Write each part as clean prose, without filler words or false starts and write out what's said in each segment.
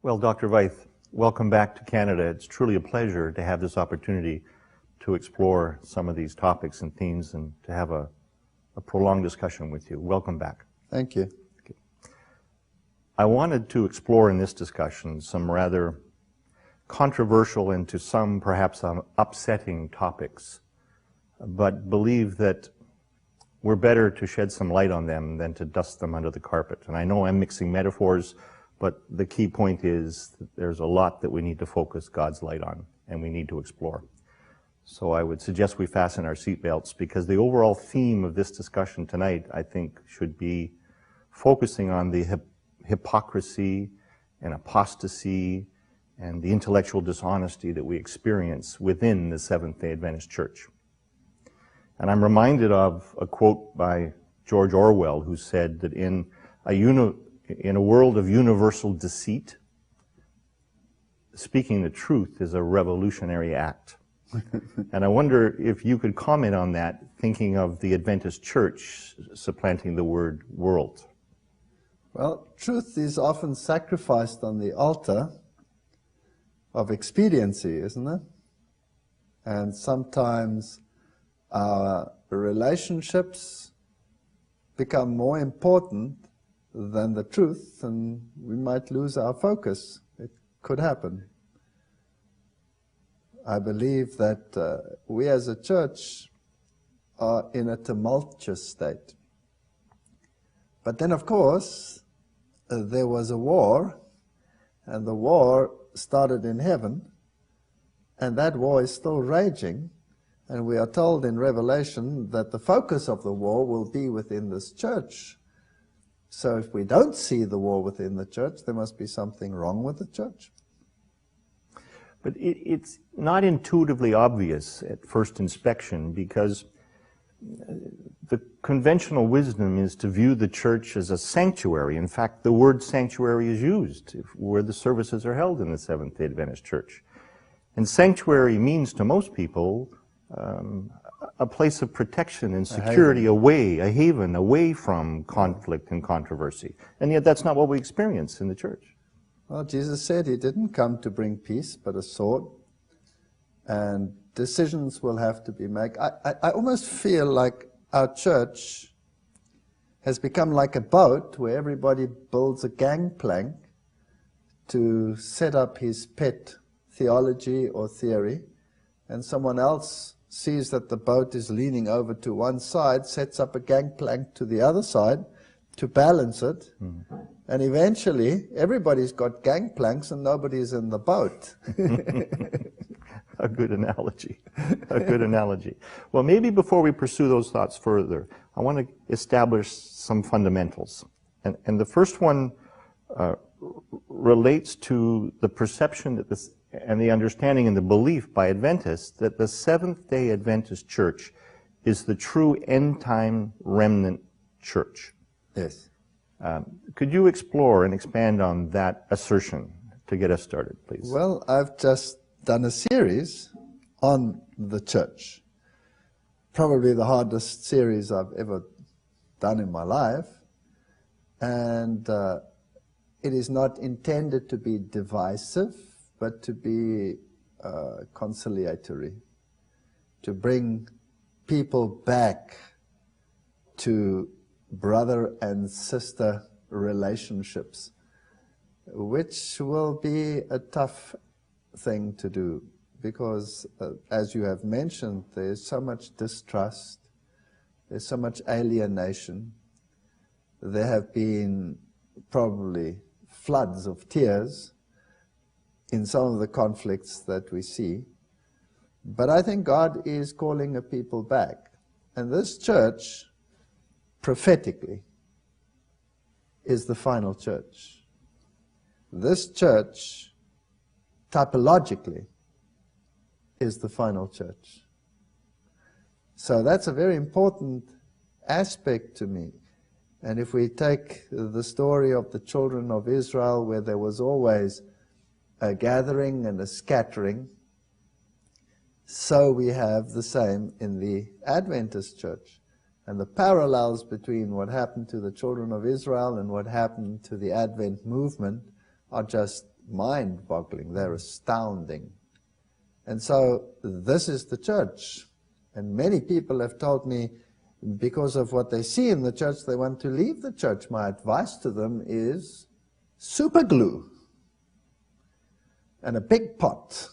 Well, Dr. Veith, welcome back to Canada. It's truly a pleasure to have this opportunity to explore some of these topics and themes and to have a prolonged discussion with you. Welcome back. Thank you. Okay. I wanted to explore in this discussion some rather controversial and to some perhaps upsetting topics, but believe that we're better to shed some light on them than to dust them under the carpet. And I know I'm mixing metaphors, but the key point is that there's a lot that we need to focus God's light on and we need to explore. So I would suggest we fasten our seatbelts, because the overall theme of this discussion tonight, I think, should be focusing on the hypocrisy and apostasy and the intellectual dishonesty that we experience within the Seventh-day Adventist Church. And I'm reminded of a quote by George Orwell, who said that in a world of universal deceit, speaking the truth is a revolutionary act. And I wonder if you could comment on that, thinking of the Adventist Church supplanting the word world. Well, truth is often sacrificed on the altar of expediency, isn't it? And sometimes our relationships become more important than the truth, and we might lose our focus. It could happen. I believe that we as a church are in a tumultuous state. But then, of course, there was a war, and the war started in heaven, and that war is still raging, and we are told in Revelation that the focus of the war will be within this church. So if we don't see the war within the church, there must be something wrong with the church. But it's not intuitively obvious at first inspection, because the conventional wisdom is to view the church as a sanctuary. In fact, the word sanctuary is used where the services are held in the Seventh-day Adventist Church. And sanctuary means to most people a place of protection and security, a haven away from conflict and controversy. And yet that's not what we experience in the church. Well, Jesus said he didn't come to bring peace, but a sword. And decisions will have to be made. I almost feel like our church has become like a boat where everybody builds a gangplank to set up his pet theology or theory, and someone else sees that the boat is leaning over to one side, sets up a gangplank to the other side to balance it, and eventually everybody's got gangplanks and nobody's in the boat. A good analogy. A good analogy. Well, maybe before we pursue those thoughts further, I want to establish some fundamentals. And the first one relates to the perception that and the understanding and the belief by Adventists that the Seventh-day Adventist Church is the true end-time remnant church. Yes. Could you explore and expand on that assertion to get us started, please? Well, I've just done a series on the church. Probably the hardest series I've ever done in my life. And it is not intended to be divisive, but to be conciliatory, to bring people back to brother and sister relationships, which will be a tough thing to do, because as you have mentioned, there's so much distrust, there's so much alienation. There have been probably floods of tears in some of the conflicts that we see. But I think God is calling a people back. And this church, prophetically, is the final church. This church, typologically, is the final church. So that's a very important aspect to me. And if we take the story of the children of Israel, where there was always a gathering and a scattering, so we have the same in the Adventist church. And the parallels between what happened to the children of Israel and what happened to the Advent movement are just mind-boggling. They're astounding. And so this is the church. And many people have told me, because of what they see in the church, they want to leave the church. My advice to them is super glue and a big pot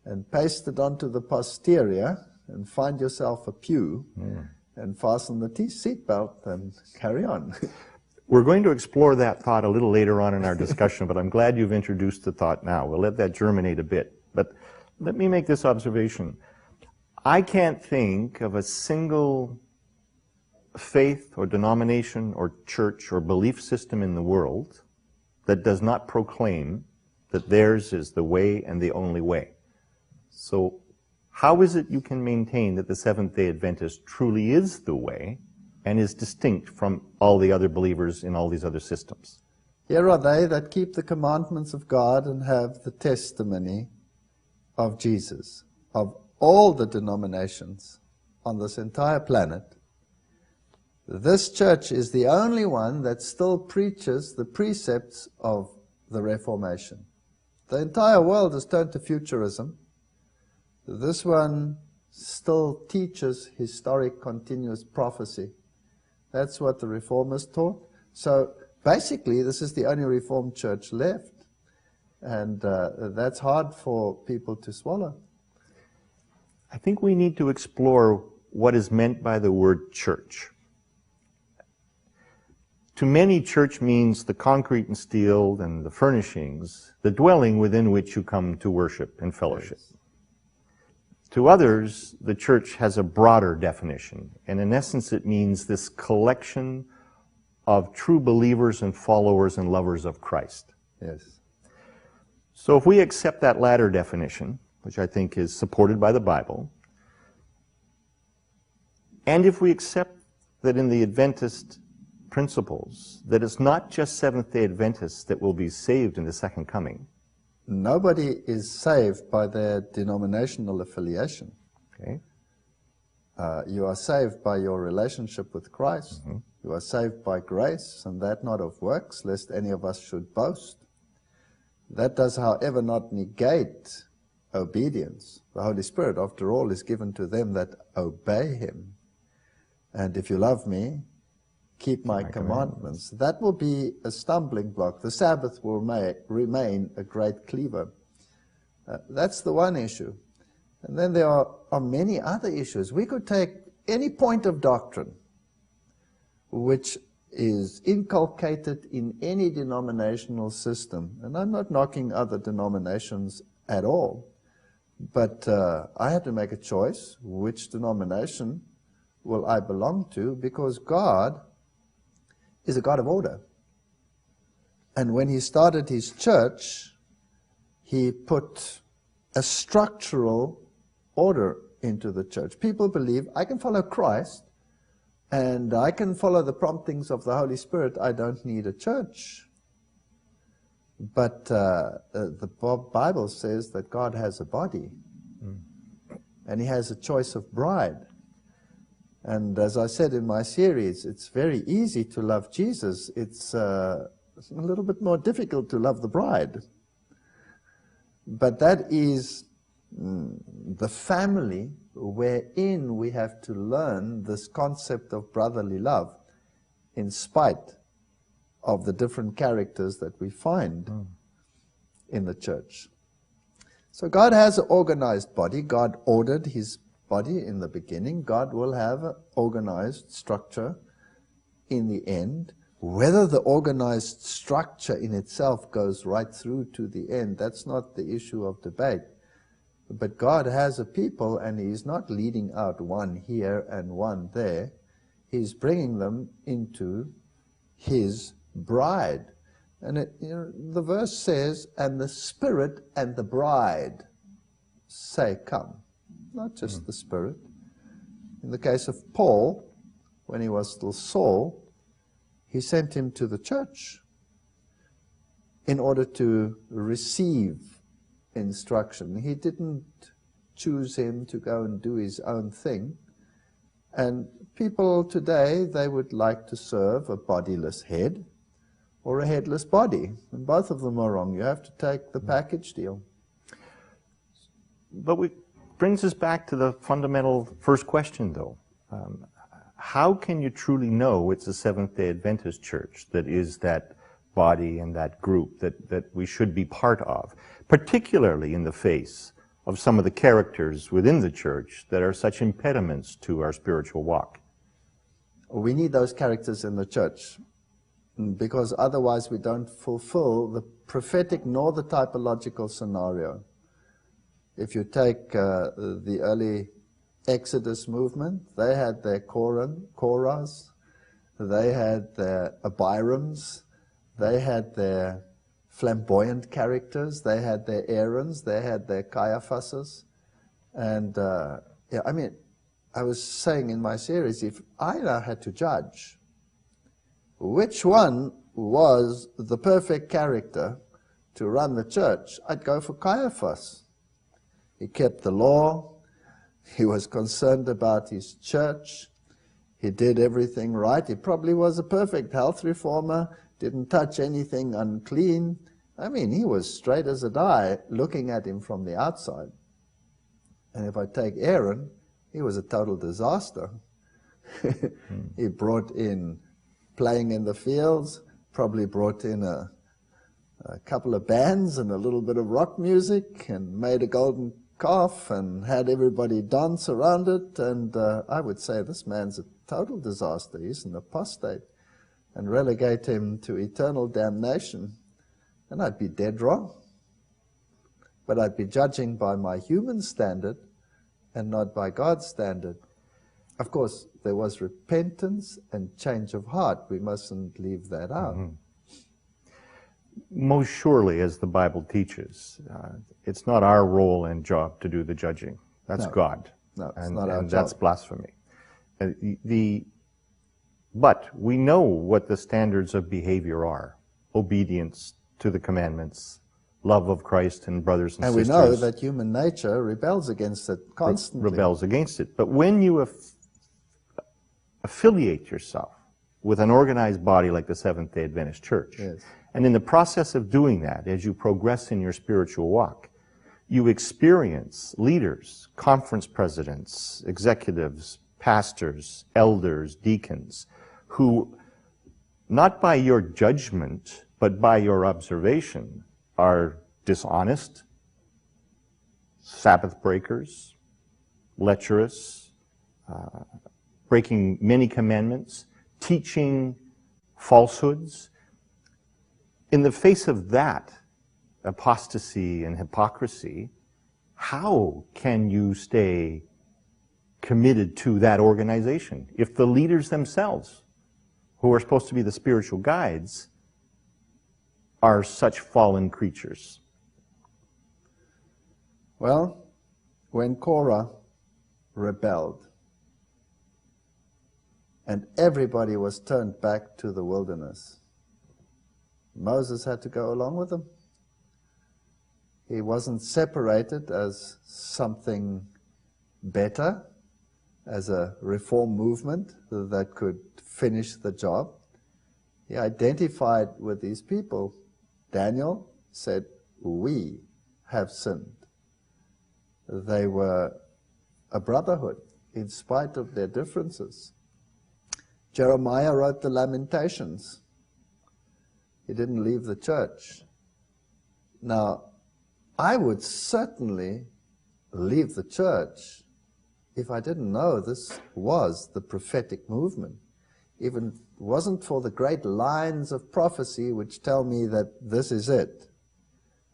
and paste it onto the posterior and find yourself a pew and fasten the seatbelt and carry on. We're going to explore that thought a little later on in our discussion, but I'm glad you've introduced the thought now. We'll let that germinate a bit. But let me make this observation. I can't think of a single faith or denomination or church or belief system in the world that does not proclaim that theirs is the way and the only way. So how is it you can maintain that the Seventh-day Adventist truly is the way and is distinct from all the other believers in all these other systems? Here are they that keep the commandments of God and have the testimony of Jesus. Of all the denominations on this entire planet, this church is the only one that still preaches the precepts of the Reformation. The entire world has turned to futurism. This one still teaches historic continuous prophecy. That's what the Reformers taught. So basically, this is the only Reformed church left. And that's hard for people to swallow. I think we need to explore what is meant by the word church. To many, church means the concrete and steel and the furnishings, the dwelling within which you come to worship and fellowship. Yes. To others, the church has a broader definition, and in essence it means this collection of true believers and followers and lovers of Christ. Yes. So if we accept that latter definition, which I think is supported by the Bible, and if we accept that in the Adventist principles, that it's not just Seventh-day Adventists that will be saved in the second coming. Nobody is saved by their denominational affiliation. Okay. You are saved by your relationship with Christ. Mm-hmm. You are saved by grace, and that not of works, lest any of us should boast. That does, however, not negate obedience. The Holy Spirit, after all, is given to them that obey Him. And if you love me, keep my commandments. That will be a stumbling block. The Sabbath will remain a great cleaver. That's the one issue. And then there are many other issues. We could take any point of doctrine which is inculcated in any denominational system. And I'm not knocking other denominations at all. But I had to make a choice. Which denomination will I belong to? Because God is a God of order. And when He started His church, He put a structural order into the church. People believe, I can follow Christ, and I can follow the promptings of the Holy Spirit. I don't need a church. But the Bible says that God has a body, and He has a choice of bride. And as I said in my series, it's very easy to love Jesus. It's a little bit more difficult to love the bride. But that is the family wherein we have to learn this concept of brotherly love in spite of the different characters that we find in the church. So God has an organized body. God ordered His body in the beginning. God will have an organized structure in the end. Whether the organized structure in itself goes right through to the end, that's not the issue of debate. But God has a people, and He's not leading out one here and one there. He's bringing them into His bride. And the verse says, and the Spirit and the bride say, come. Not just the Spirit. In the case of Paul, when he was still Saul, He sent him to the church in order to receive instruction. He didn't choose him to go and do his own thing. And people today, they would like to serve a bodiless head, or a headless body. And both of them are wrong. You have to take the package deal. But it brings us back to the fundamental first question, though. How can you truly know it's a Seventh-day Adventist church that is that body and that group that we should be part of, particularly in the face of some of the characters within the church that are such impediments to our spiritual walk? We need those characters in the church, because otherwise we don't fulfill the prophetic nor the typological scenario. If you take the early Exodus movement, they had their Korahs, they had their Abirams, they had their flamboyant characters, they had their Aarons, they had their Caiaphases. And yeah, I mean, I was saying in my series, if I now had to judge which one was the perfect character to run the church, I'd go for Caiaphas. He kept the law. He was concerned about his church. He did everything right. He probably was a perfect health reformer, didn't touch anything unclean. I mean, he was straight as a die looking at him from the outside. And if I take Aaron, he was a total disaster. He brought in playing in the fields, probably brought in a couple of bands and a little bit of rock music and made a golden calf and had everybody dance around it. And I would say this man's a total disaster. He's an apostate, and relegate him to eternal damnation. And I'd be dead wrong. But I'd be judging by my human standard and not by God's standard. Of course, there was repentance and change of heart. We mustn't leave that out. Mm-hmm. Most surely, as the Bible teaches, it's not our role and job to do the judging. That's God. No, it's not our and job. That's blasphemy. But we know what the standards of behavior are. Obedience to the commandments, love of Christ and brothers and sisters. And we know that human nature rebels against it constantly. Rebels against it. But when you affiliate yourself with an organized body like the Seventh-day Adventist Church, yes, and in the process of doing that, as you progress in your spiritual walk, you experience leaders, conference presidents, executives, pastors, elders, deacons, who, not by your judgment, but by your observation, are dishonest, Sabbath breakers, lecherous, breaking many commandments, teaching falsehoods. In the face of that apostasy and hypocrisy, how can you stay committed to that organization if the leaders themselves, who are supposed to be the spiritual guides, are such fallen creatures? Well, when Korah rebelled and everybody was turned back to the wilderness, Moses had to go along with them. He wasn't separated as something better, as a reform movement that could finish the job. He identified with these people. Daniel said, "We have sinned." They were a brotherhood in spite of their differences. Jeremiah wrote the Lamentations. He didn't leave the church. Now, I would certainly leave the church if I didn't know this was the prophetic movement. Even if it wasn't for the great lines of prophecy which tell me that this is it,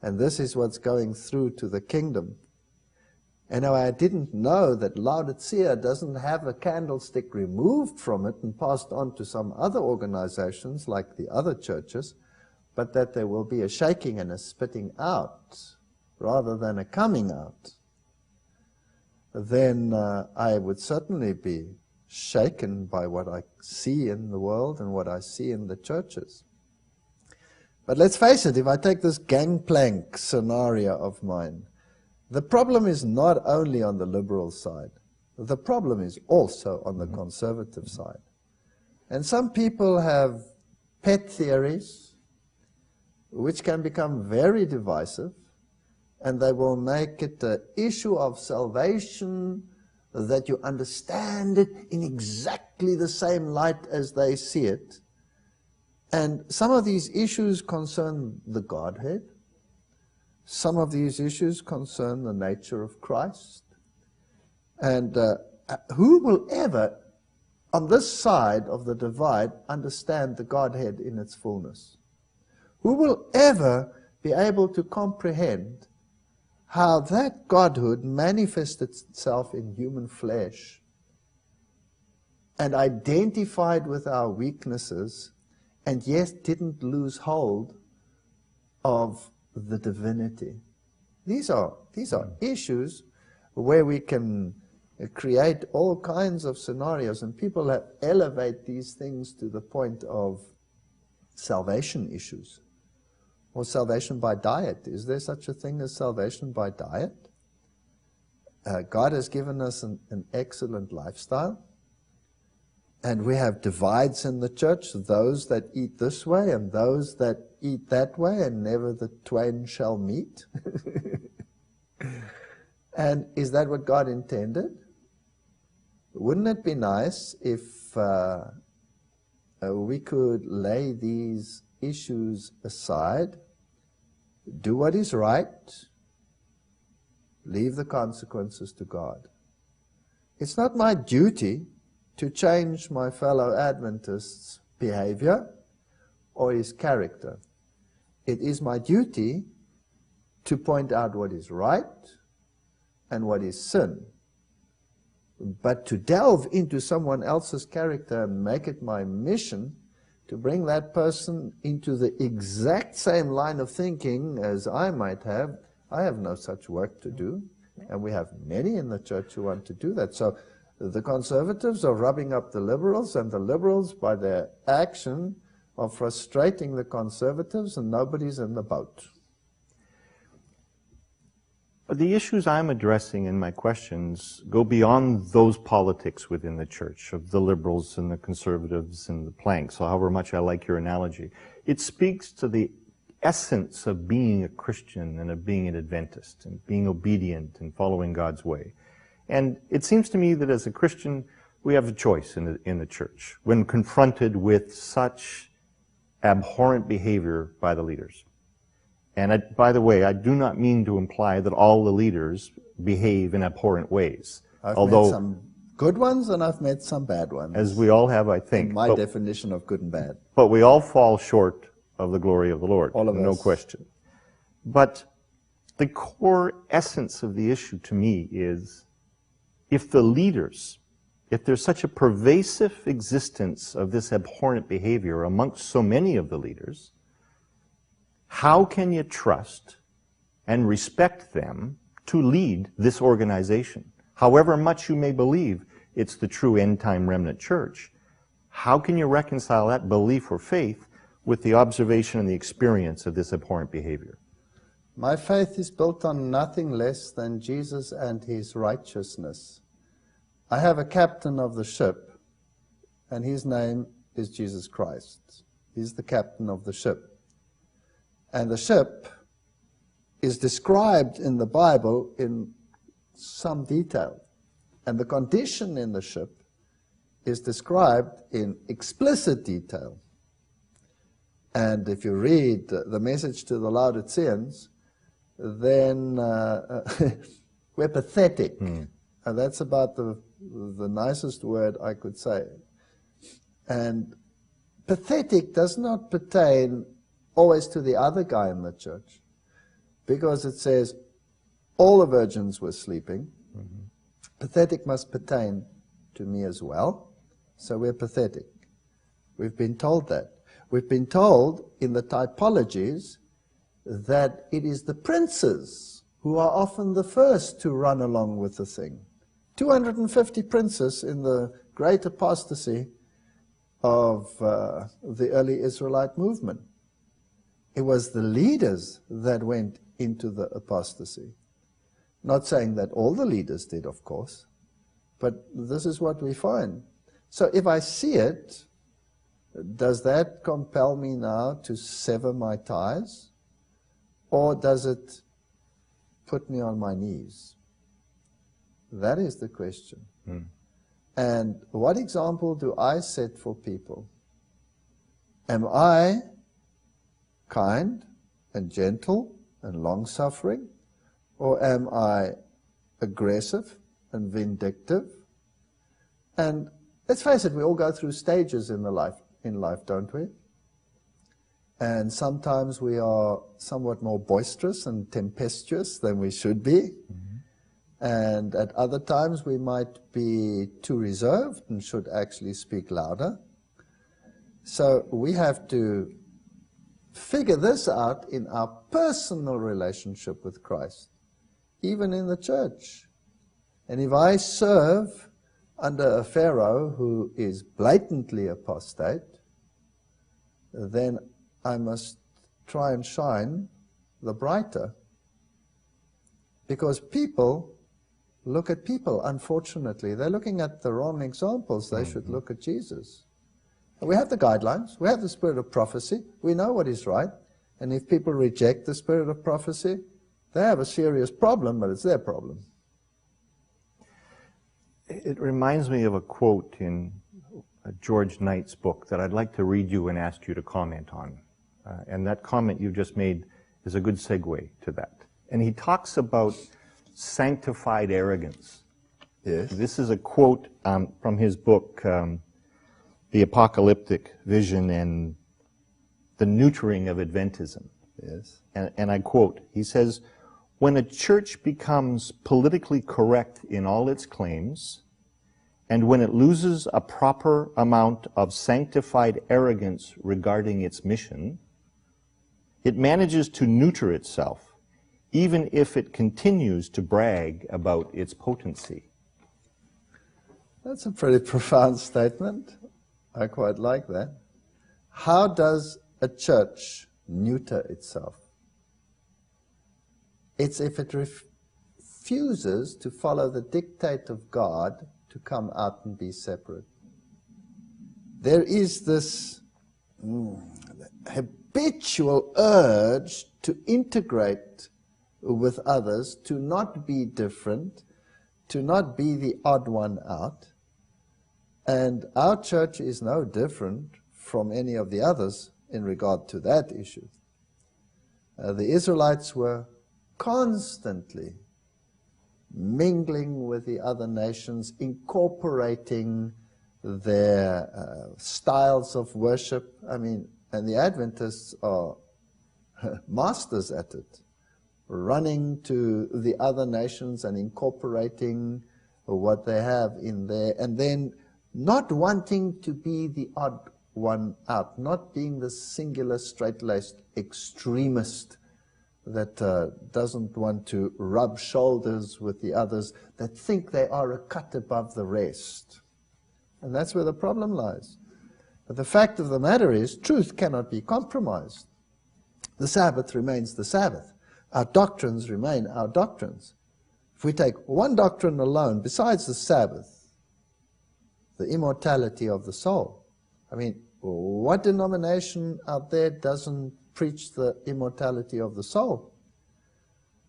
and this is what's going through to the kingdom. And I didn't know that Laodicea doesn't have a candlestick removed from it and passed on to some other organizations like the other churches, but that there will be a shaking and a spitting out rather than a coming out. Then I would certainly be shaken by what I see in the world and what I see in the churches. But let's face it, if I take this gangplank scenario of mine, the problem is not only on the liberal side. The problem is also on the conservative side. And some people have pet theories which can become very divisive, and they will make it an issue of salvation, that you understand it in exactly the same light as they see it. And some of these issues concern the Godhead. Some of these issues concern the nature of Christ. And who will ever, on this side of the divide, understand the Godhead in its fullness? Who will ever be able to comprehend how that Godhood manifested itself in human flesh and identified with our weaknesses, and yet didn't lose hold of the divinity? These are issues where we can create all kinds of scenarios, and people elevate these things to the point of salvation issues, or salvation by diet. Is there such a thing as salvation by diet? God has given us an excellent lifestyle, and we have divides in the church, those that eat this way and those that eat that way, and never the twain shall meet. And is that what God intended? Wouldn't it be nice if we could lay these issues aside, do what is right, leave the consequences to God? It's not my duty to change my fellow Adventists' behavior or his character. It is my duty to point out what is right and what is sin. But to delve into someone else's character and make it my mission to bring that person into the exact same line of thinking as I might have, I have no such work to do. And we have many in the church who want to do that. So the conservatives are rubbing up the liberals, and the liberals, by their action, are frustrating the conservatives, and nobody's in the boat. The issues I'm addressing in my questions go beyond those politics within the church, of the liberals and the conservatives and the planks, so however much I like your analogy. It speaks to the essence of being a Christian and of being an Adventist and being obedient and following God's way. And it seems to me that as a Christian, we have a choice in the church when confronted with such abhorrent behavior by the leaders. And by the way, I do not mean to imply that all the leaders behave in abhorrent ways. I've met some good ones and I've met some bad ones. As we all have, I think. In my definition of good and bad. But we all fall short of the glory of the Lord. All of us. No question. But the core essence of the issue to me is, if the leaders, if there's such a pervasive existence of this abhorrent behavior amongst so many of the leaders, how can you trust and respect them to lead this organization? However much you may believe it's the true end-time remnant church, how can you reconcile that belief or faith with the observation and the experience of this abhorrent behavior? My faith is built on nothing less than Jesus and his righteousness. I have a captain of the ship, and his name is Jesus Christ. He's the captain of the ship. And the ship is described in the Bible in some detail. And the condition in the ship is described in explicit detail. And if you read the message to the Laodiceans, then we're pathetic. And that's about the nicest word I could say. And pathetic does not pertain always to the other guy in the church, because it says all the virgins were sleeping. Pathetic must pertain to me as well. So we're pathetic. We've been told that. We've been told in the typologies that it is the princes who are often the first to run along with the thing. 250 princes in the great apostasy of the early Israelite movement. It was the leaders that went into the apostasy. Not saying that all the leaders did, of course, but this is what we find. So if I see it, does that compel me now to sever my ties? Or does it put me on my knees? That is the question. And what example do I set for people? Am I kind and gentle and long-suffering? Or am I aggressive and vindictive? And let's face it, we all go through stages in life, don't we? And sometimes we are somewhat more boisterous and tempestuous than we should be. And at other times we might be too reserved and should actually speak louder. So we have to figure this out in our personal relationship with Christ, even in the church. And if I serve under a Pharaoh who is blatantly apostate, then I must try and shine the brighter. Because people look at people, unfortunately. They're looking at the wrong examples. They should look at Jesus. And we have the guidelines. We have the spirit of prophecy. We know what is right. And if people reject the spirit of prophecy, they have a serious problem, but it's their problem. It reminds me of a quote in George Knight's book that I'd like to read you and ask you to comment on. And that comment you just made is a good segue to that. And he talks about sanctified arrogance. Yes. This is a quote from his book, The Apocalyptic Vision and the Neutering of Adventism. Yes. And I quote, he says, "When a church becomes politically correct in all its claims, and when it loses a proper amount of sanctified arrogance regarding its mission, it manages to neuter itself, even if it continues to brag about its potency." That's a pretty profound statement. I quite like that. How does a church neuter itself? It's if it refuses to follow the dictate of God to come out and be separate. There is this habitual urge to integrate with others, to not be different, to not be the odd one out. And our church is no different from any of the others in regard to that issue. The Israelites were constantly mingling with the other nations, incorporating their styles of worship. I mean, and the Adventists are masters at it, running to the other nations and incorporating what they have in there, and then not wanting to be the odd one out, not being the singular, straight-laced extremist that doesn't want to rub shoulders with the others, that think they are a cut above the rest. And that's where the problem lies. But the fact of the matter is, truth cannot be compromised. The Sabbath remains the Sabbath. Our doctrines remain our doctrines. If we take one doctrine alone, besides the Sabbath, the immortality of the soul. I mean, what denomination out there doesn't preach the immortality of the soul?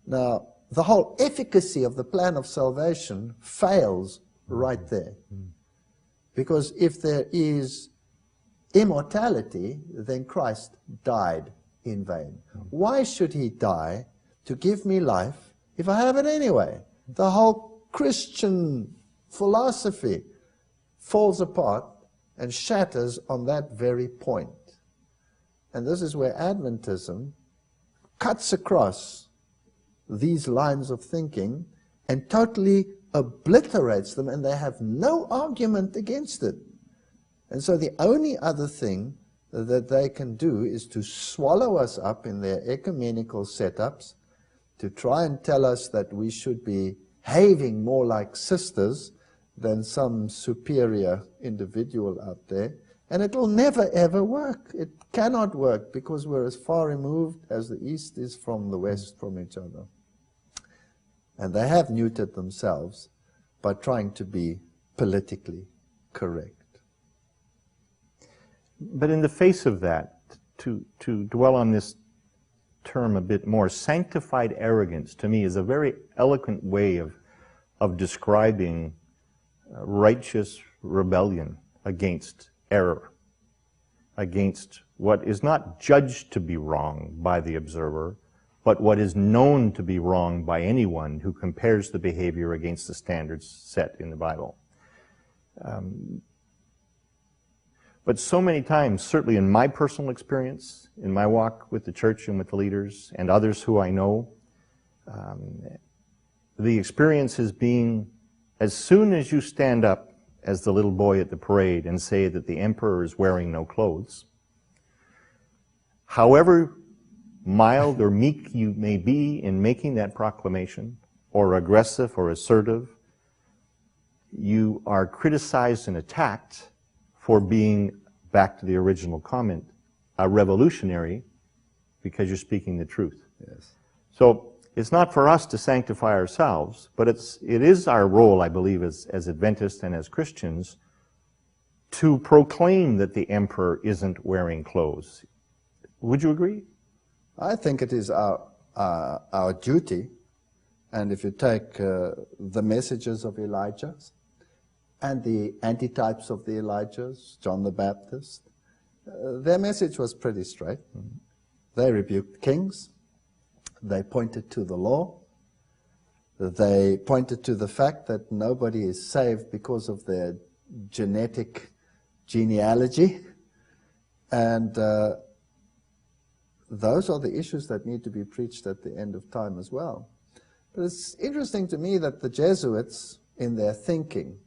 Now, the whole efficacy of the plan of salvation fails right there. Because if there is immortality, then Christ died in vain. Why should he die to give me life if I have it anyway? The whole Christian philosophy falls apart and shatters on that very point. And this is where Adventism cuts across these lines of thinking and totally obliterates them, and they have no argument against it. And so the only other thing that they can do is to swallow us up in their ecumenical setups, to try and tell us that we should be behaving more like sisters than some superior individual out there. And it will never ever work. It cannot work, because we're as far removed as the East is from the West from each other. And they have neutered themselves by trying to be politically correct. But in the face of that, to dwell on this term a bit more, sanctified arrogance to me is a very eloquent way of describing righteous rebellion against error, against what is not judged to be wrong by the observer, but what is known to be wrong by anyone who compares the behavior against the standards set in the Bible. But so many times, certainly in my personal experience, in my walk with the church and with the leaders and others who I know, the experience has been, as soon as you stand up as the little boy at the parade and say that the emperor is wearing no clothes, however mild or meek you may be in making that proclamation, or aggressive or assertive, you are criticized and attacked for being, back to the original comment, a revolutionary because you're speaking the truth. Yes. So it's not for us to sanctify ourselves, but it is our role, I believe, as Adventists and as Christians, to proclaim that the emperor isn't wearing clothes. Would you agree? I think it is our duty, and if you take the messages of Elijah and the antitypes of the Elijahs, John the Baptist, their message was pretty straight. Mm-hmm. They rebuked kings, they pointed to the law, they pointed to the fact that nobody is saved because of their genetic genealogy, and those are the issues that need to be preached at the end of time as well. But it's interesting to me that the Jesuits, in their thinking,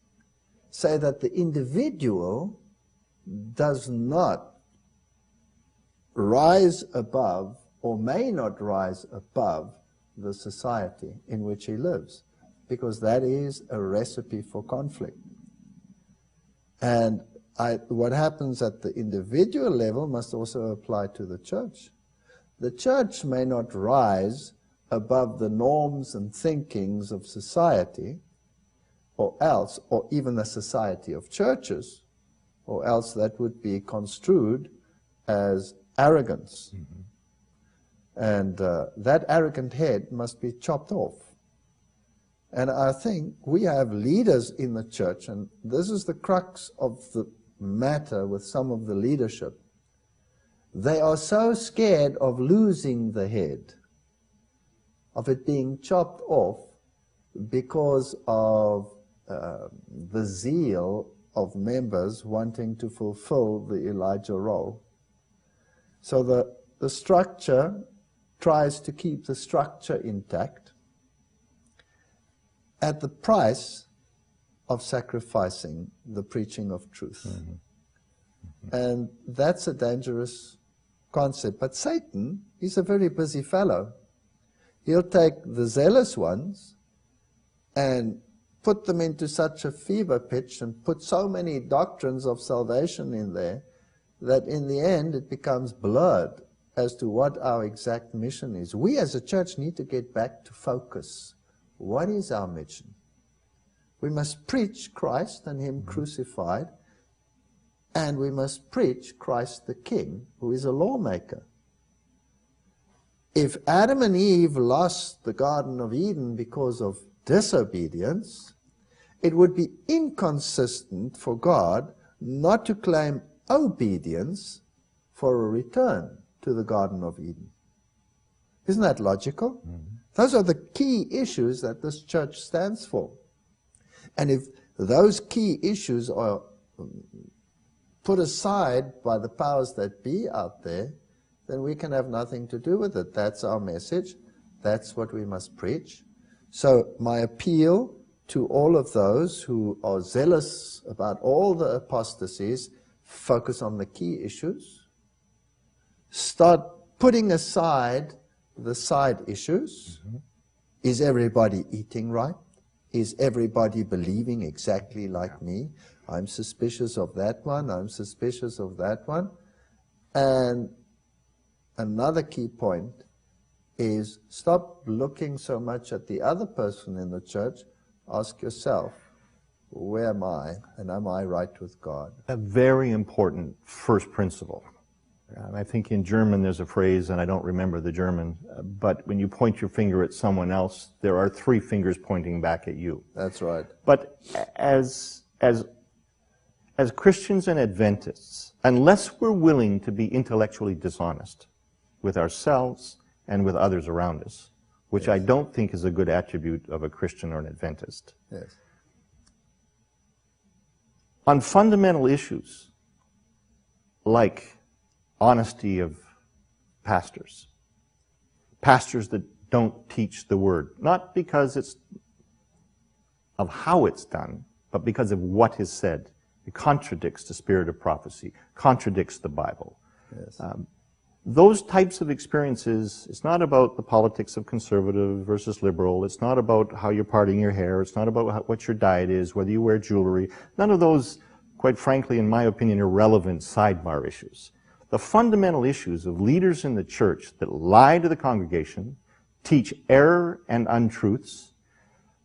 say that the individual does not rise above, or may not rise above, the society in which he lives, because that is a recipe for conflict. And what happens at the individual level must also apply to the church. The church may not rise above the norms and thinkings of society, or else, or even the society of churches, or else that would be construed as arrogance. Mm-hmm. And that arrogant head must be chopped off. And I think we have leaders in the church, and this is the crux of the matter with some of the leadership. They are so scared of losing the head, of it being chopped off, because of the zeal of members wanting to fulfill the Elijah role. So the structure tries to keep the structure intact at the price of sacrificing the preaching of truth. Mm-hmm. Mm-hmm. And that's a dangerous concept. But Satan is a very busy fellow. He'll take the zealous ones and put them into such a fever pitch and put so many doctrines of salvation in there that in the end it becomes blurred as to what our exact mission is. We as a church need to get back to focus. What is our mission? We must preach Christ and Him crucified, and we must preach Christ the King, who is a lawmaker. If Adam and Eve lost the Garden of Eden because of disobedience, it would be inconsistent for God not to claim obedience for a return to the Garden of Eden. Isn't that logical? Mm-hmm. Those are the key issues that this church stands for. And if those key issues are put aside by the powers that be out there, then we can have nothing to do with it. That's our message. That's what we must preach. So my appeal to all of those who are zealous about all the apostasies, focus on the key issues. Start putting aside the side issues. Mm-hmm. Is everybody eating right? Is everybody believing exactly like me? I'm suspicious of that one. I'm suspicious of that one. And another key point is stop looking so much at the other person in the church. Ask yourself, where am I, and am I right with God? A very important first principle. I think in German there's a phrase, and I don't remember the German, but when you point your finger at someone else, there are 3 fingers pointing back at you. That's right. But as Christians and Adventists, unless we're willing to be intellectually dishonest with ourselves and with others around us, which I don't think is a good attribute of a Christian or an Adventist. Yes. On fundamental issues like honesty of pastors that don't teach the Word, not because it's of how it's done, but because of what is said. It contradicts the spirit of prophecy, contradicts the Bible. Yes. Those types of experiences, it's not about the politics of conservative versus liberal, it's not about how you're parting your hair, it's not about what your diet is, whether you wear jewelry. None of those, quite frankly, in my opinion, irrelevant sidebar issues. The fundamental issues of leaders in the church that lie to the congregation, teach error and untruths,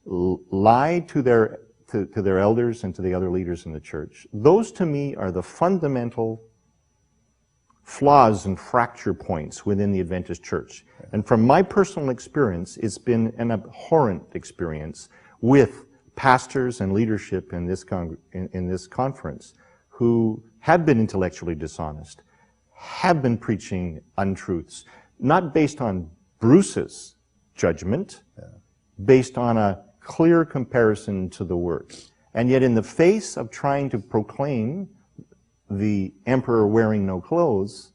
lie to their elders and to the other leaders in the church, those to me are the fundamental flaws and fracture points within the Adventist church. And from my personal experience, it's been an abhorrent experience with pastors and leadership in this conference who have been intellectually dishonest, have been preaching untruths, not based on Bruce's judgment, based on a clear comparison to the Word. And yet in the face of trying to proclaim the emperor wearing no clothes,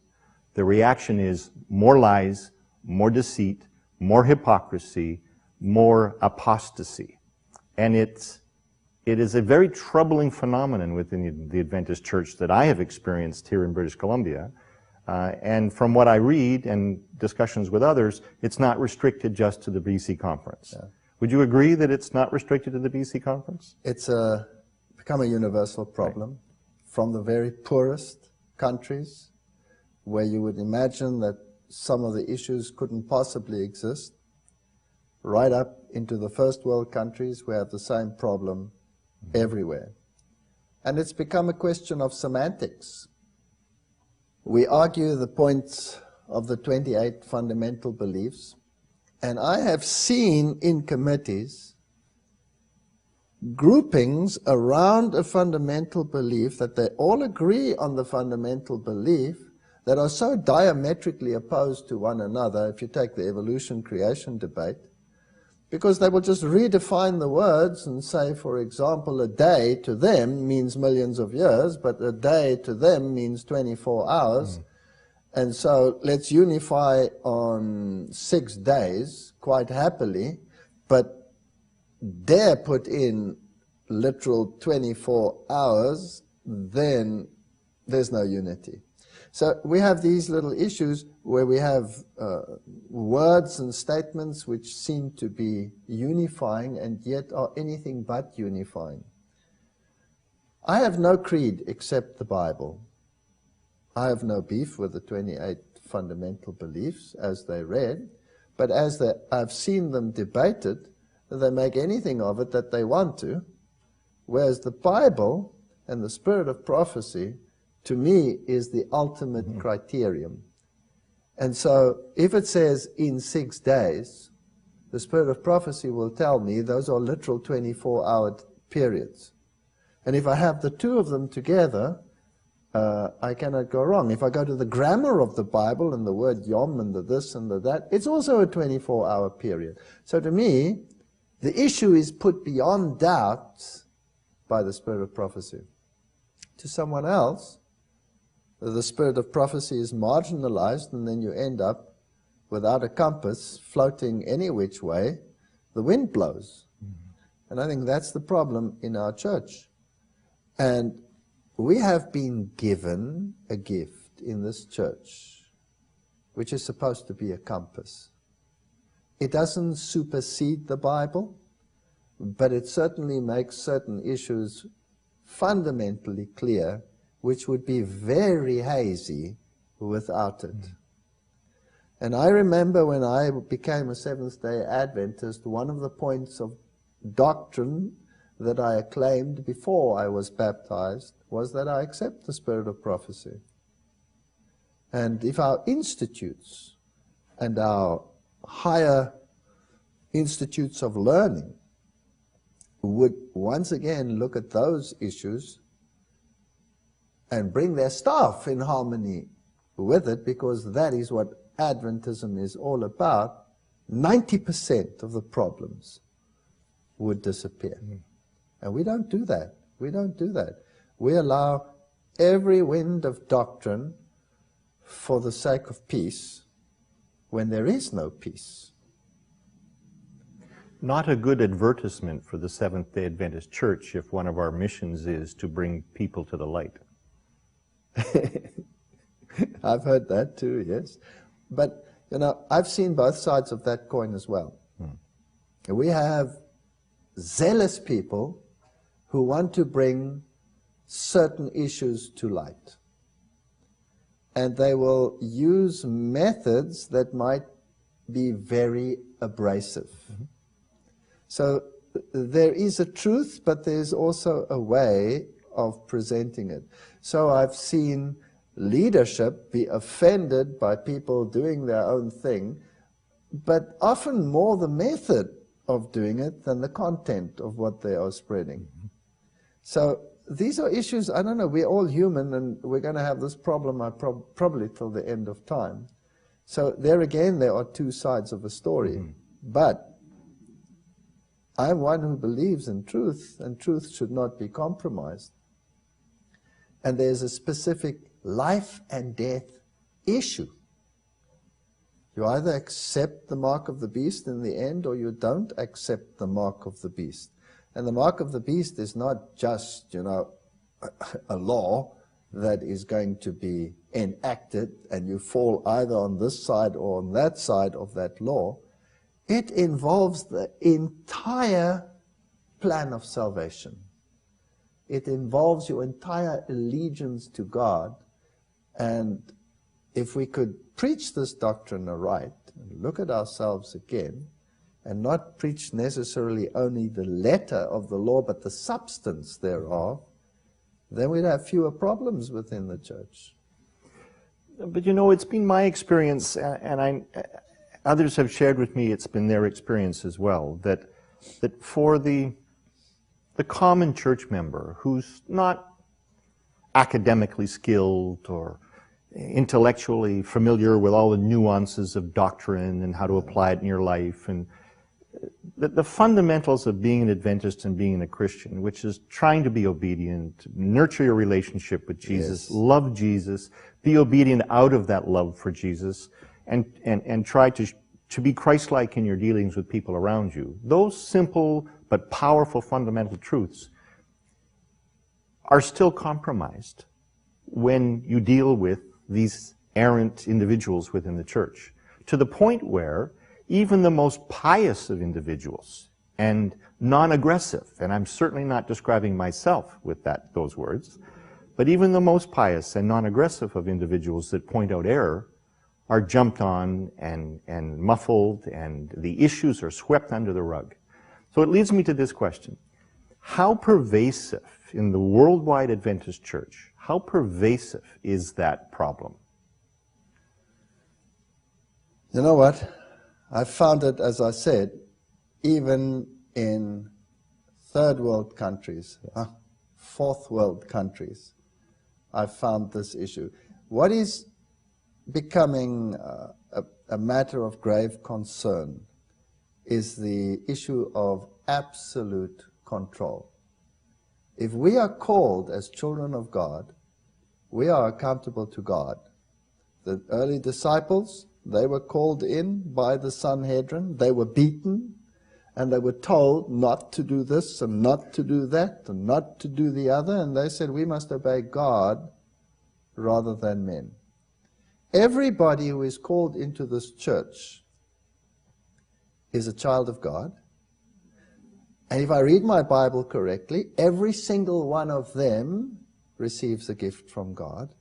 the reaction is more lies, more deceit, more hypocrisy, more apostasy. And it is a very troubling phenomenon within the Adventist church that I have experienced here in British Columbia. And from what I read and discussions with others, it's not restricted just to the BC conference. Yeah. Would you agree that it's not restricted to the BC conference? It's become a universal problem. Right. From the very poorest countries, where you would imagine that some of the issues couldn't possibly exist, right up into the first world countries, we have the same problem everywhere. And it's become a question of semantics. We argue the points of the 28 fundamental beliefs, and I have seen in committees groupings around a fundamental belief that they all agree on the fundamental belief that are so diametrically opposed to one another, if you take the evolution-creation debate, because they will just redefine the words and say, for example, a day to them means millions of years, but a day to them means 24 hours. And so let's unify on 6 days quite happily, but dare put in literal 24 hours, then there's no unity. So we have these little issues where we have words and statements which seem to be unifying and yet are anything but unifying. I have no creed except the Bible. I have no beef with the 28 fundamental beliefs as they read, but as I've seen them debated, they make anything of it that they want to, whereas the Bible and the spirit of prophecy, to me, is the ultimate criterion. And so if it says in 6 days, the spirit of prophecy will tell me those are literal 24-hour periods. And if I have the two of them together, I cannot go wrong. If I go to the grammar of the Bible and the word yom and the this and the that, it's also a 24-hour period. So to me, the issue is put beyond doubt by the spirit of prophecy. To someone else, the spirit of prophecy is marginalized, and then you end up without a compass, floating any which way the wind blows. And I think that's the problem in our church. And we have been given a gift in this church, which is supposed to be a compass. It doesn't supersede the Bible, but it certainly makes certain issues fundamentally clear, which would be very hazy without it. And I remember when I became a Seventh-day Adventist, one of the points of doctrine that I acclaimed before I was baptized was that I accept the spirit of prophecy. And if our institutes and our higher institutes of learning would once again look at those issues and bring their staff in harmony with it, because that is what Adventism is all about, 90% of the problems would disappear. And we don't do that. We don't do that. We allow every wind of doctrine for the sake of peace when there is no peace. Not a good advertisement for the Seventh-day Adventist Church if one of our missions is to bring people to the light. I've heard that too, yes. But, you know, I've seen both sides of that coin as well. We have zealous people who want to bring certain issues to light. And they will use methods that might be very abrasive. So there is a truth, but there's also a way of presenting it. So I've seen leadership be offended by people doing their own thing, but often more the method of doing it than the content of what they are spreading. So these are issues, I don't know, we're all human and we're going to have this problem probably till the end of time. So there again, there are two sides of a story. But I'm one who believes in truth, and truth should not be compromised. And there's a specific life and death issue. You either accept the mark of the beast in the end, or you don't accept the mark of the beast. And the mark of the beast is not just, you know, a law that is going to be enacted and you fall either on this side or on that side of that law. It involves the entire plan of salvation. It involves your entire allegiance to God. And if we could preach this doctrine aright, and look at ourselves again, and not preach necessarily only the letter of the law, but the substance thereof, then we'd have fewer problems within the church. But you know, it's been my experience, and others have shared with me it's been their experience as well, that for the common church member who's not academically skilled or intellectually familiar with all the nuances of doctrine and how to apply it in your life, and the fundamentals of being an Adventist and being a Christian, which is trying to be obedient, nurture your relationship with Jesus, love Jesus, be obedient out of that love for Jesus, and try to be Christ-like in your dealings with people around you. Those simple but powerful fundamental truths are still compromised when you deal with these errant individuals within the church, to the point where even the most pious of individuals and non-aggressive, and I'm certainly not describing myself with those words, but even the most pious and non-aggressive of individuals that point out error are jumped on and muffled, and the issues are swept under the rug. So it leads me to this question. How pervasive in the worldwide Adventist church, how pervasive is that problem? You know what? I found it, as I said, even in third world countries, fourth world countries, I found this issue. What is becoming a matter of grave concern is the issue of absolute control. If we are called as children of God, we are accountable to God. The early disciples, they were called in by the Sanhedrin. They were beaten, and they were told not to do this and not to do that and not to do the other. And they said, we must obey God rather than men. Everybody who is called into this church is a child of God. And if I read my Bible correctly, every single one of them receives a gift from God.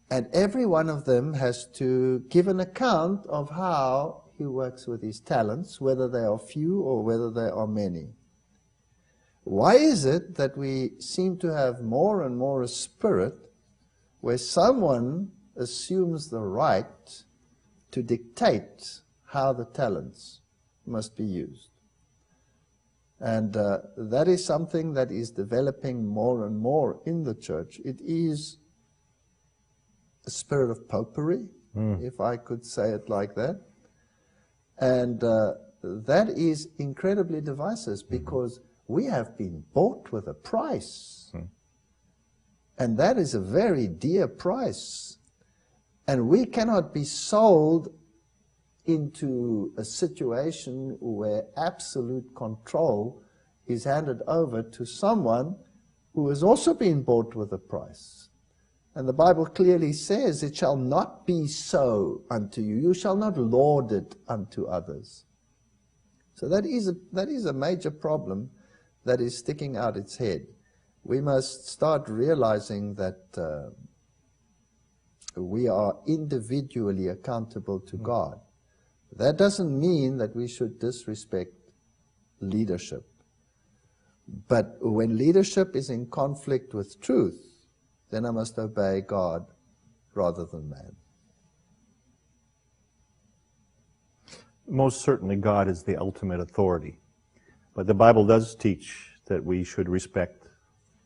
And every one of them has to give an account of how he works with his talents, whether they are few or whether they are many. Why is it that we seem to have more and more a spirit where someone assumes the right to dictate how the talents must be used? And that is something that is developing more and more in the church. It is a spirit of popery, if I could say it like that. And that is incredibly divisive, because we have been bought with a price. And that is a very dear price. And we cannot be sold into a situation where absolute control is handed over to someone who has also been bought with a price. And the Bible clearly says, it shall not be so unto you. You shall not lord it unto others. So that is a major problem that is sticking out its head. We must start realizing that we are individually accountable to God. That doesn't mean that we should disrespect leadership. But when leadership is in conflict with truth, then I must obey God rather than man. Most certainly God is the ultimate authority. But the Bible does teach that we should respect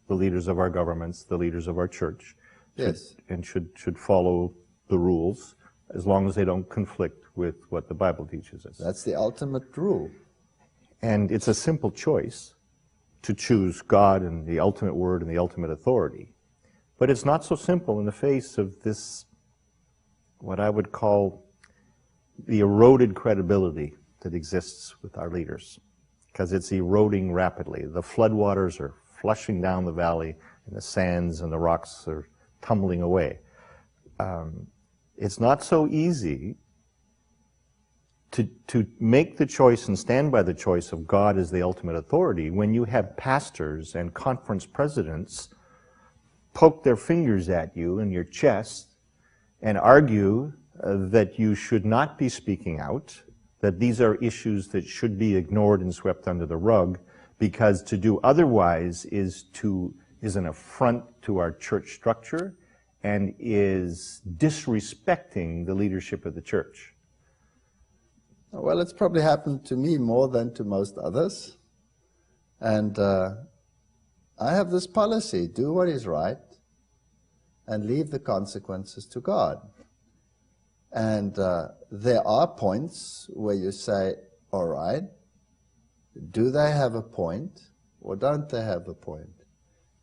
the leaders of our governments, the leaders of our church, Yes. and should follow the rules as long as they don't conflict with what the Bible teaches us. That's the ultimate rule. And it's a simple choice to choose God and the ultimate word and the ultimate authority. But it's not so simple in the face of this, what I would call the eroded credibility that exists with our leaders, because it's eroding rapidly. The floodwaters are flushing down the valley, and the sands and the rocks are tumbling away. It's not so easy to make the choice and stand by the choice of God as the ultimate authority when you have pastors and conference presidents poke their fingers at you in your chest and argue that you should not be speaking out, that these are issues that should be ignored and swept under the rug, because to do otherwise is an affront to our church structure and is disrespecting the leadership of the church. Well, it's probably happened to me more than to most others. And I have this policy: do what is right and leave the consequences to God. And there are points where you say, all right, do they have a point or don't they have a point?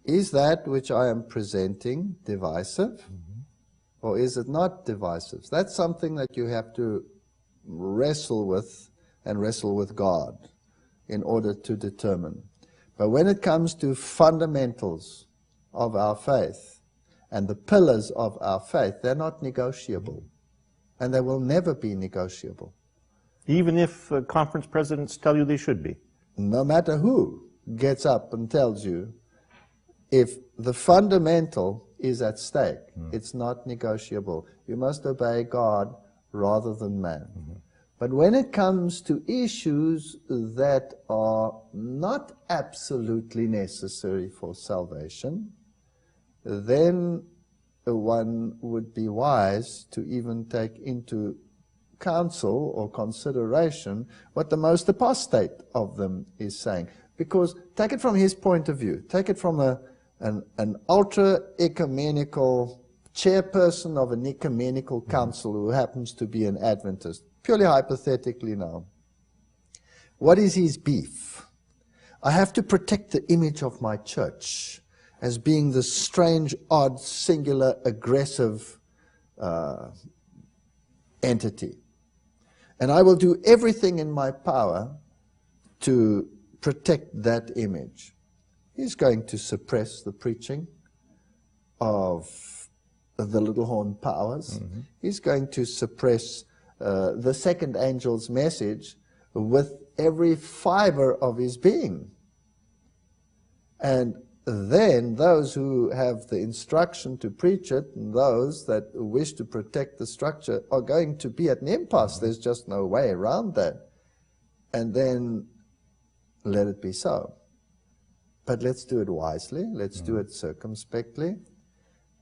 Is that which I am presenting divisive, or is it not divisive? That's something that you have to wrestle with, and wrestle with God in order to determine. But when it comes to fundamentals of our faith and the pillars of our faith, they're not negotiable, and they will never be negotiable. Even if conference presidents tell you they should be? No matter who gets up and tells you, if the fundamental is at stake, it's not negotiable. You must obey God rather than man. But when it comes to issues that are not absolutely necessary for salvation, then one would be wise to even take into counsel or consideration what the most apostate of them is saying. Because take it from his point of view, take it from an ultra-ecumenical chairperson of an ecumenical council who happens to be an Adventist, purely hypothetically now. What is his beef? I have to protect the image of my church as being this strange, odd, singular, aggressive entity. And I will do everything in my power to protect that image. He's going to suppress the preaching of the little horn powers. He's going to suppress the second angel's message with every fiber of his being. And then those who have the instruction to preach it and those that wish to protect the structure are going to be at an impasse. There's just no way around that. And then let it be so. But let's do it wisely, let's do it circumspectly,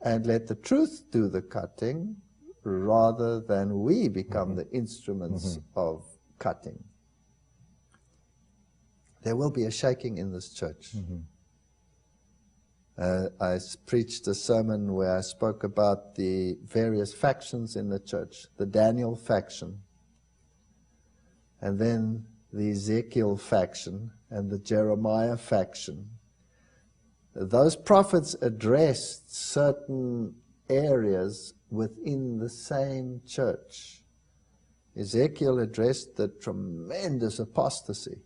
and let the truth do the cutting rather than we become the instruments of cutting. There will be a shaking in this church. I preached a sermon where I spoke about the various factions in the church, the Daniel faction, and then the Ezekiel faction, and the Jeremiah faction. Those prophets addressed certain areas within the same church. Ezekiel addressed the tremendous apostasy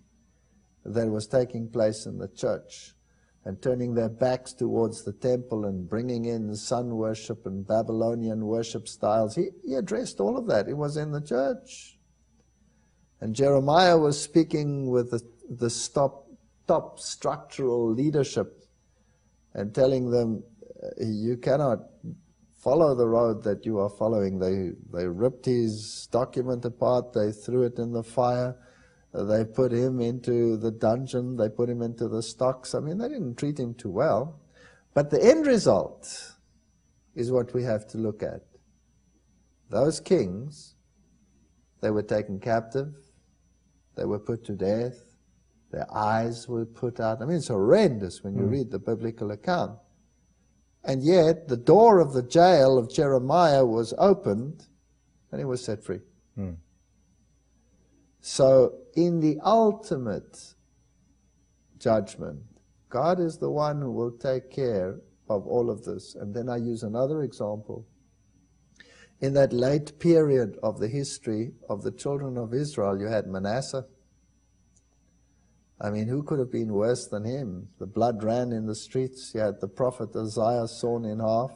that was taking place in the church, and turning their backs towards the temple and bringing in sun worship and Babylonian worship styles. He addressed all of that. It was in the church. And Jeremiah was speaking with the top structural leadership and telling them, you cannot follow the road that you are following. They ripped his document apart, they threw it in the fire, they put him into the dungeon, they put him into the stocks. I mean, they didn't treat him too well. But the end result is what we have to look at. Those kings, they were taken captive, they were put to death, their eyes were put out. I mean, it's horrendous when you read the biblical account. And yet, the door of the jail of Jeremiah was opened, and he was set free. So, in the ultimate judgment, God is the one who will take care of all of this. And then I use another example. In that late period of the history of the children of Israel, you had Manasseh. I mean, who could have been worse than him? The blood ran in the streets. You had the prophet Isaiah sawn in half.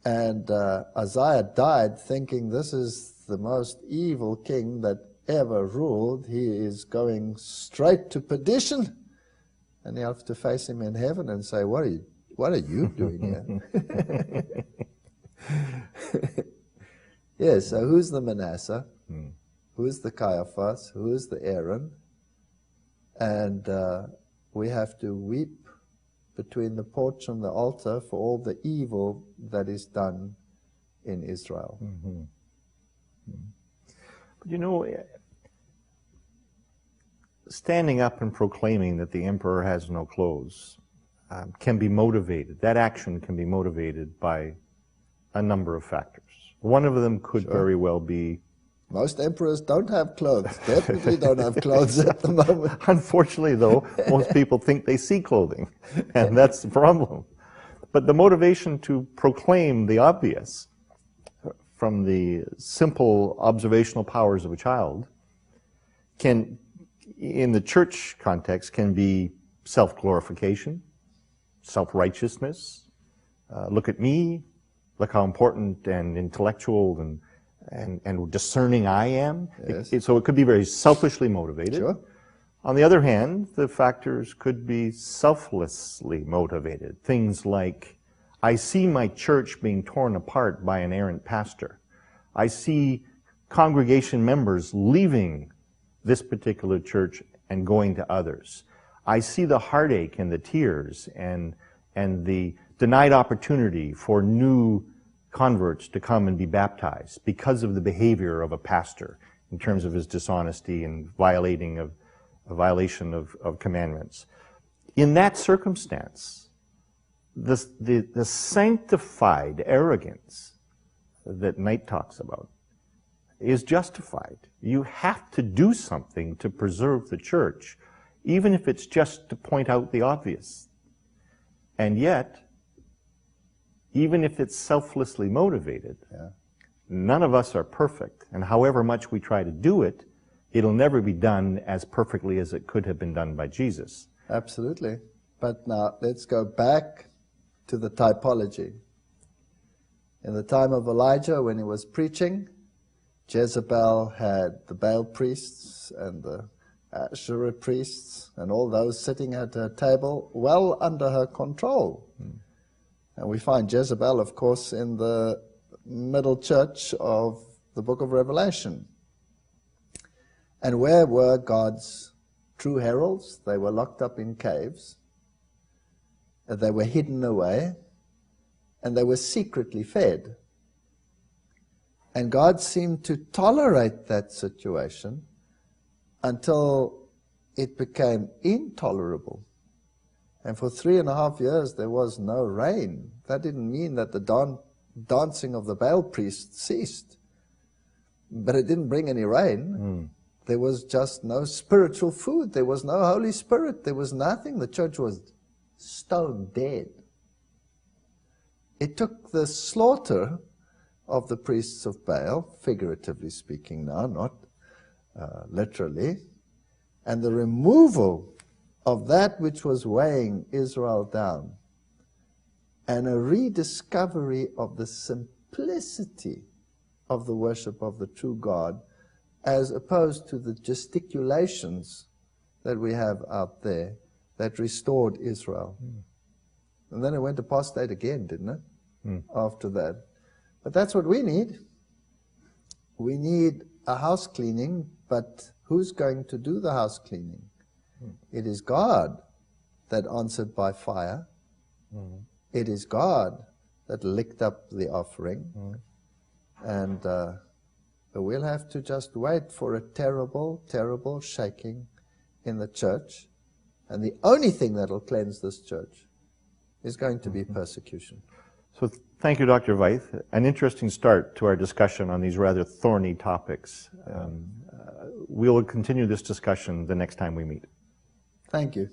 And Isaiah died thinking, this is the most evil king that ever ruled. He is going straight to perdition. And you have to face him in heaven and say, what are you doing here? Yeah, so who's the Manasseh? Who's the Caiaphas? Who's the Aaron? And we have to weep between the porch and the altar for all the evil that is done in Israel. But you know, standing up and proclaiming that the emperor has no clothes can be motivated. That action can be motivated by a number of factors. One of them could very well be... Most emperors don't have clothes. Definitely don't have clothes at the moment. Unfortunately, though, most people think they see clothing, and that's the problem. But the motivation to proclaim the obvious from the simple observational powers of a child can, in the church context, can be self-glorification, self-righteousness. Look at me, look how important and intellectual and discerning I am. Yes. So it could be very selfishly motivated. Sure. On the other hand, the factors could be selflessly motivated. Things like, I see my church being torn apart by an errant pastor. I see congregation members leaving this particular church and going to others. I see the heartache and the tears and the denied opportunity for new converts to come and be baptized because of the behavior of a pastor in terms of his dishonesty and violation of commandments. In that circumstance, the sanctified arrogance that Knight talks about is justified. You have to do something to preserve the church, even if it's just to point out the obvious. And yet, even if it's selflessly motivated, none of us are perfect. And however much we try to do it, it'll never be done as perfectly as it could have been done by Jesus. Absolutely. But now let's go back to the typology. In the time of Elijah, when he was preaching, Jezebel had the Baal priests and the Asherah priests and all those sitting at her table well under her control. And we find Jezebel, of course, in the middle church of the book of Revelation. And where were God's true heralds? They were locked up in caves. they were hidden away, and they were secretly fed. And God seemed to tolerate that situation until it became intolerable. And for 3.5 years there was no rain. That didn't mean that the dancing of the Baal priests ceased. But it didn't bring any rain. There was just no spiritual food. There was no Holy Spirit. There was nothing. The church was stone dead. It took the slaughter of the priests of Baal, figuratively speaking now, not literally, and the removal of that which was weighing Israel down, and a rediscovery of the simplicity of the worship of the true God, as opposed to the gesticulations that we have out there that restored Israel. And then it went apostate again, didn't it? After that. But that's what we need. We need a house cleaning, but who's going to do the house cleaning? It is God that answered by fire. It is God that licked up the offering. And we'll have to just wait for a terrible, terrible shaking in the church. And the only thing that will cleanse this church is going to be persecution. So thank you, Dr. Veith. An interesting start to our discussion on these rather thorny topics. We will continue this discussion the next time we meet. Thank you.